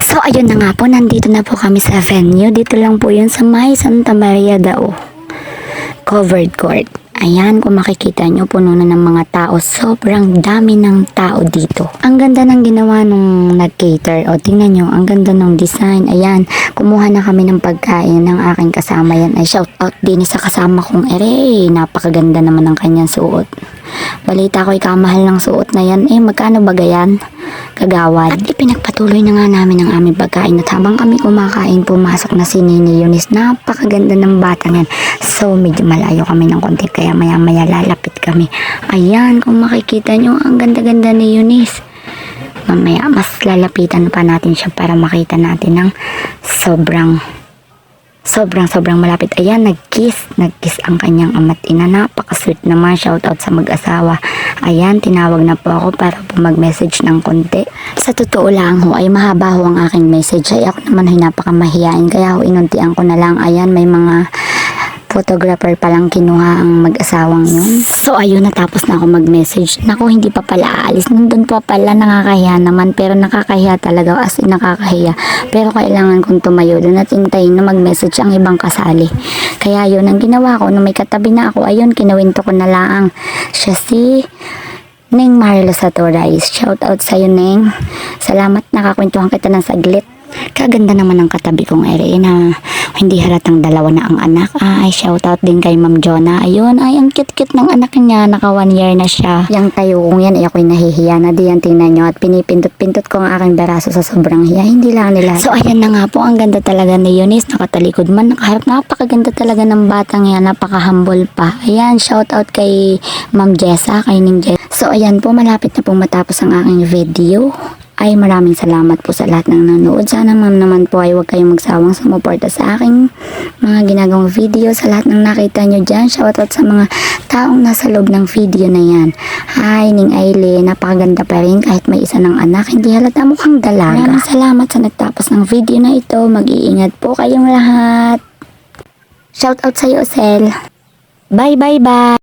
So ayun na nga po, nandito na po kami sa venue. Dito lang po yun sa May Santa Maria Dao Covered Court. Ayan, kung makikita nyo, puno na ng mga tao. Sobrang dami ng tao dito. Ang ganda ng ginawa nung nag-cater. O, tingnan nyo, ang ganda ng design. Ayan, kumuha na kami ng pagkain ng aking kasama. Yan ay shout out din sa kasama kong ere. Napakaganda naman ng kanyang suot. Balita ko, ikamahal ng suot na yan. Magkano ba gayan? Kagawad. At ipinagpatuloy na nga namin ang aming pagkain. At habang kami kumakain, pumasok na si Nini Eunice. Napakaganda ng batang yan. So, medyo malayo kami ng konti. Kaya maya-maya lalapit kami. Ayan, kung makikita nyo, ang ganda-ganda ni Eunice. Mamaya, mas lalapitan pa natin siya para makita natin ng sobrang malapit. Ayan, nag-kiss ang kanyang ama't ina. Napaka-sweet naman. Shoutout sa mag-asawa. Ayan, tinawag na po ako para po mag-message ng konti. Sa totoo lang ho, ay mahaba ho ang aking message. Ay ako naman ay napakamahiyain. Kaya ho, inuntian ko na lang. Ayan, may mga photographer palang kinuha ang mag-asawang yun. So ayun, natapos na ako mag-message. Naku, hindi pa pala aalis. Nandun pa pala, nakakahiya naman. Pero nakakahiya talaga, as in nakakahiya. Pero kailangan kong tumayo doon at hintayin na mag-message ang ibang kasali. Kaya yun, ang ginawa ko, nung may katabi na ako, ayun, kinawinto ko na lang. Siya si Neng Marlo Satorais. Shout out sa'yo, Neng. Salamat, nakakwentuhan kita ng saglit. Kaganda naman ng katabi kong ere na hindi halatang dalawa na ang anak. Ay, shoutout din kay Ma'am Jonah. Ayun, ay, ang cute-cute ng anak niya. Naka 1 year na siya. Yang tayo kong yan, ay ako'y nahihiya na diyan. Tingnan nyo. At pinipindot-pindot ko ang aking baraso sa sobrang hiya. Hindi lang nila. So, ayan na nga po. Ang ganda talaga ni Eunice. Nakatalikod man, nakaharap. Napakaganda talaga ng batang yan. Napaka-humble pa. Ayan, shoutout kay Ma'am Jessa, kay Ning Jessa. So, ayan po. Malapit na po matapos ang aking video. Ay, maraming salamat po sa lahat ng nanonood. Sana ma'am naman po ay huwag kayong magsawang sumuporta sa aking mga ginagawang video. Sa lahat ng nakita nyo dyan, shoutout sa mga taong nasa loob ng video na yan. Hi, Ning Aile, napakaganda pa rin kahit may isa ng anak. Hindi halata mukhang dalaga. Maraming salamat sa nagtapos ng video na ito. Mag-iingat po kayong lahat. Shoutout sa'yo, Sel. Bye, bye, bye.